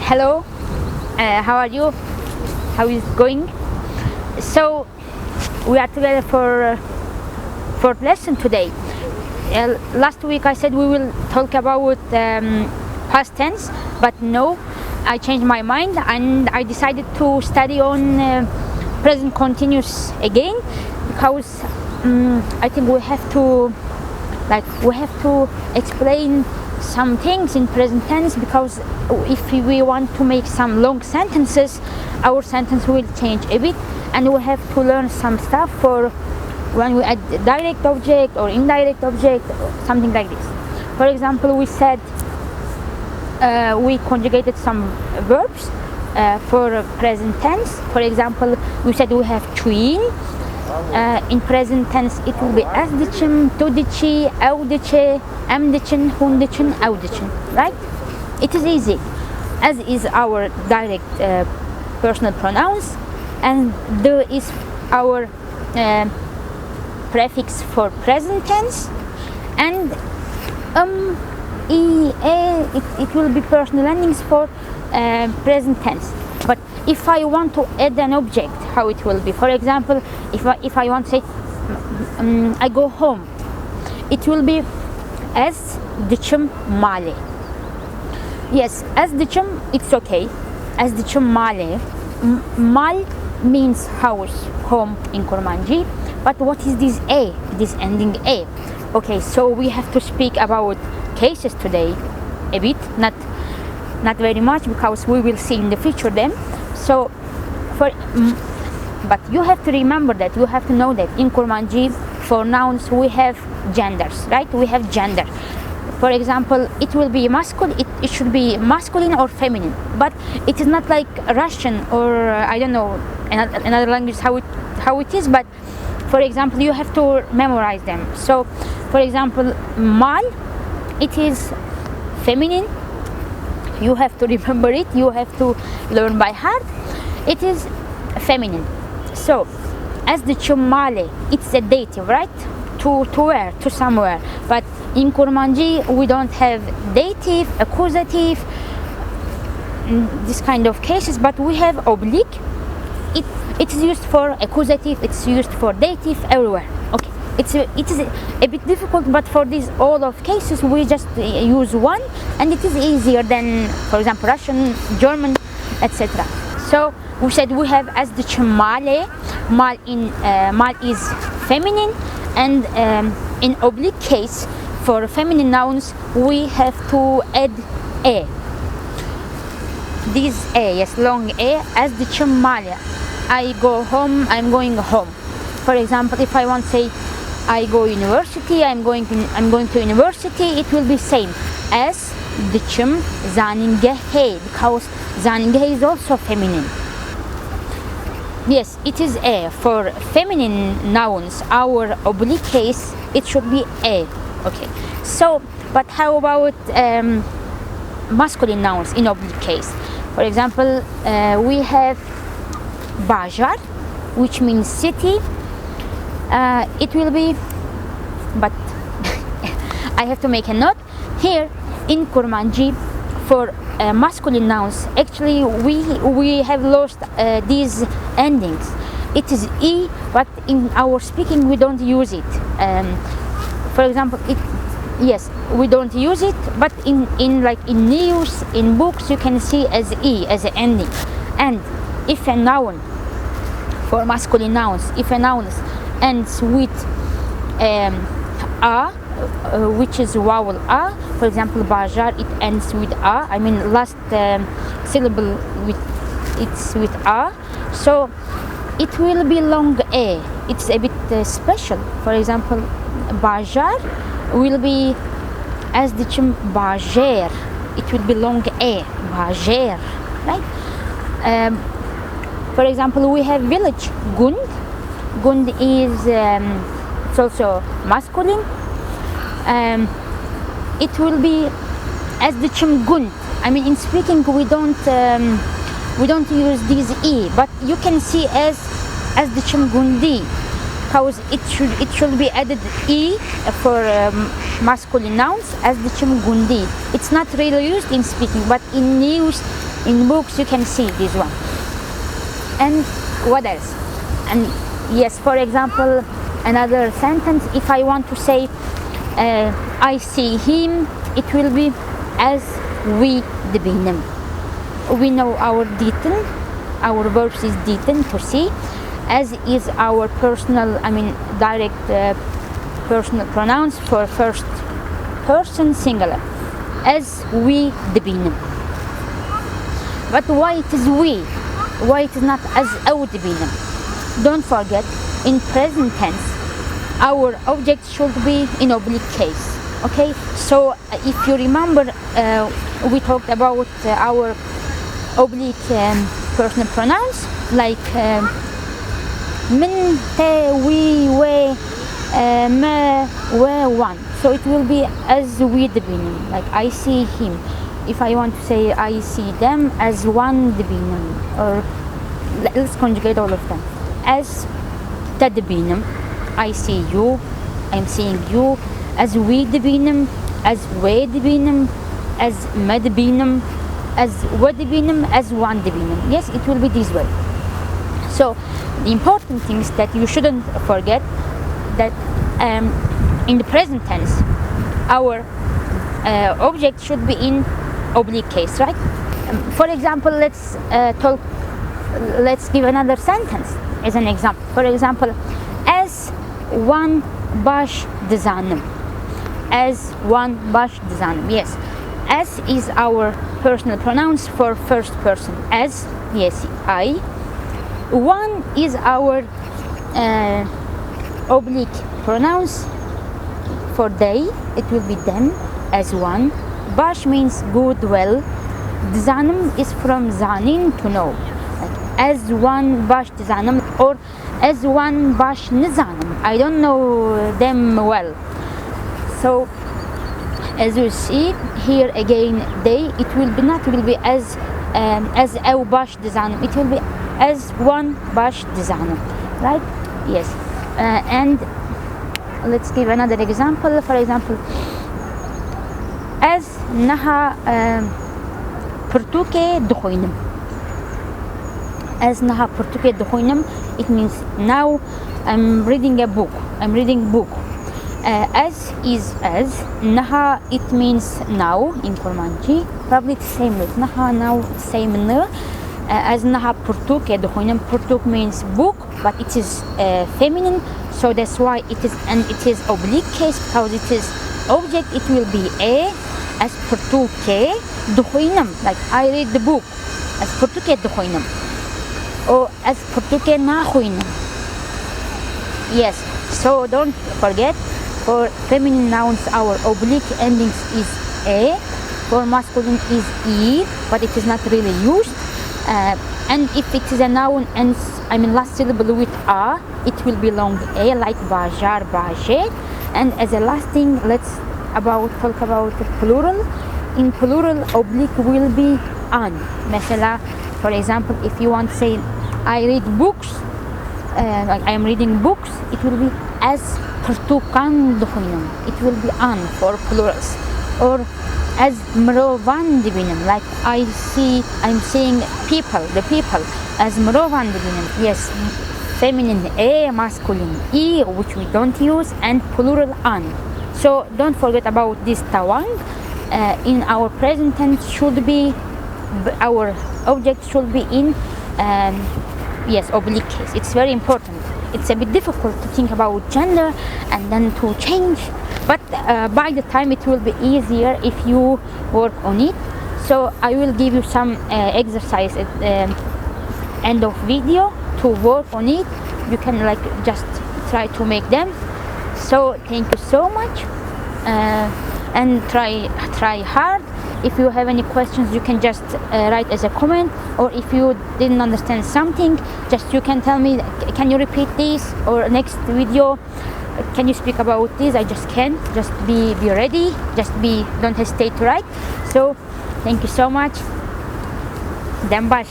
Hello, how are you? How is it going? So we are together for lesson today. Last week I said we will talk about past tense, but no, I changed my mind and I decided to study on present continuous again, because I think we have to explain some things in present tense, because if we want to make some long sentences, our sentence will change a bit, and we have to learn some stuff for when we add direct object or indirect object, or something like this. For example, we said we conjugated some verbs for present tense. For example, we said we have twin. In present tense it will be azdiçim, tudiçi, avdiçi, emdiçin, hundiçin, avdiçin, right? It is easy, as is our direct personal pronouns, and the is our prefix for present tense, and it will be personal endings for present tense. But if I want to add an object, how it will be? For example, if I want to say I go home, it will be azdiçim male. Yes, azdiçim, it's okay. Azdiçim male. Mal means house, home in Kurmanji. But what is this a? This ending a. Okay, so we have to speak about cases today a bit, not very much, because we will see in the future them. So but you have to remember that, you have to know that in Kurmanji for nouns we have genders, right? We have gender. For example, it will be masculine, it should be masculine or feminine, but it is not like Russian or I don't know another language how it is. But for example, you have to memorize them. So for example, mal, it is feminine. You have to remember it, you have to learn by heart. It is feminine. So azdiçim male, it's a dative, right? To where? To somewhere. But in Kurmanji we don't have dative, accusative, this kind of cases, but we have oblique. It is used for accusative, it's used for dative, everywhere. Okay, it is a bit difficult, but for these all of cases we just use one, and it is easier than, for example, Russian, German, etc. So we said we have azdiçim male. Mal is feminine, and in oblique case for feminine nouns we have to add a. This a, yes, long a, azdiçim male. I go home, I'm going home. For example, if I want to say I go university, I'm going to university, it will be same as diçim zaningehe, because zaningehe is also feminine. Yes, it is a. For feminine nouns, our oblique case, it should be a. Okay. So, but how about masculine nouns in oblique case? For example, we have Bajar, which means city. It will be, but I have to make a note here in Kurmanji for masculine nouns. Actually, we have lost these endings. It is e, but in our speaking we don't use it. For example, yes, we don't use it, but in news, in books, you can see as e, as an ending. And if a noun, for masculine nouns, if a noun ends with a, which is vowel a, for example, Bajar, it ends with a. I mean, last syllable with a, so it will be long a. It's a bit special. For example, Bajar will be azdiçim bajer. It will be long a, bajer, right? For example, we have village, gund. Gund is it's also masculine. It will be azdiçim gund. I mean, in speaking we don't use this e, but you can see as azdiçim gundi, because it should be added e for masculine nouns, azdiçim gundi. It's not really used in speaking, but in news, in books you can see this one. And what else? And yes, for example, another sentence, if I want to say I see him, it will be as we beginnen. We know our diten, our verbs is diten, to see, as is our personal, direct personal pronouns for first person singular, as we beginnen. But why it is we? Why it is not as au beginnen? Don't forget, in present tense, our object should be in oblique case. Okay, so if you remember, we talked about our oblique personal pronouns like min, te, we, we, me, we, one. So it will be as we beginning, like I see him. If I want to say I see them, as one beginning, or let's conjugate all of them. As te beginning, I see you, I'm seeing you. As we beginning, as we beginning, as me beginning, as we beginning, as one beginning. Yes, it will be this way. So the important thing is that you shouldn't forget that in the present tense, our object should be in oblique case, right? For example, let's give another sentence as an example. For example, as one bash dezanim. As one bash dezanim. Yes, as is our personal pronouns for first person. As, yes, I. One is our oblique pronouns for they. It will be them, as one. Bash means good, well. Dezanim is from zanin, to know. Like, as one bash dezanim, or as one bash nizanim. I don't know them well. So as you see here again, they, it will be not will be as au bash dezanim. It will be as one bash dezanim, right? Yes. And let's give another example. For example, as naha pertuke dukhoinem. As naha pertuke dukhoinem, it means now I'm reading a book. I'm reading book. As is as. Naha, it means now in Kurmanji. Probably the same with naha, now same na. As naha pertuke dukhoinem. Pertuk means book, but it is feminine, so that's why it is, and it is oblique case because it is object. It will be a, as pertuke dukhoinem, like I read the book, as pertuke dukhoinem, or as pertuke nakhoinem. Yes, so don't forget, for feminine nouns our oblique endings is a, for masculine is e, but it is not really used. And if it is a noun and last syllable with a, it will be long a, like bajar, baje. And as a last thing, let's talk about plural. In plural, oblique will be an. Mesela, for example, if you want to say I read books, like I am reading books, it will be as pertukan dukhoinem. It will be an for plurals. Or as mrovan dibinem, like I'm seeing people, the people, as mrovan dibinem. Yes, feminine a, masculine e, which we don't use, and plural an. So don't forget about this tawang. In our present tense should be, our object should be in yes, oblique case. It's very important. It's a bit difficult to think about gender and then to change, but by the time it will be easier if you work on it. So I will give you some exercise at the end of video to work on it. You can just try to make them. So thank you so much, and try hard. If you have any questions, you can just write as a comment, or if you didn't understand something, just you can tell me, can you repeat this, or next video can you speak about this? I just can. Just be ready. Don't hesitate to write. So thank you so much. Dembash,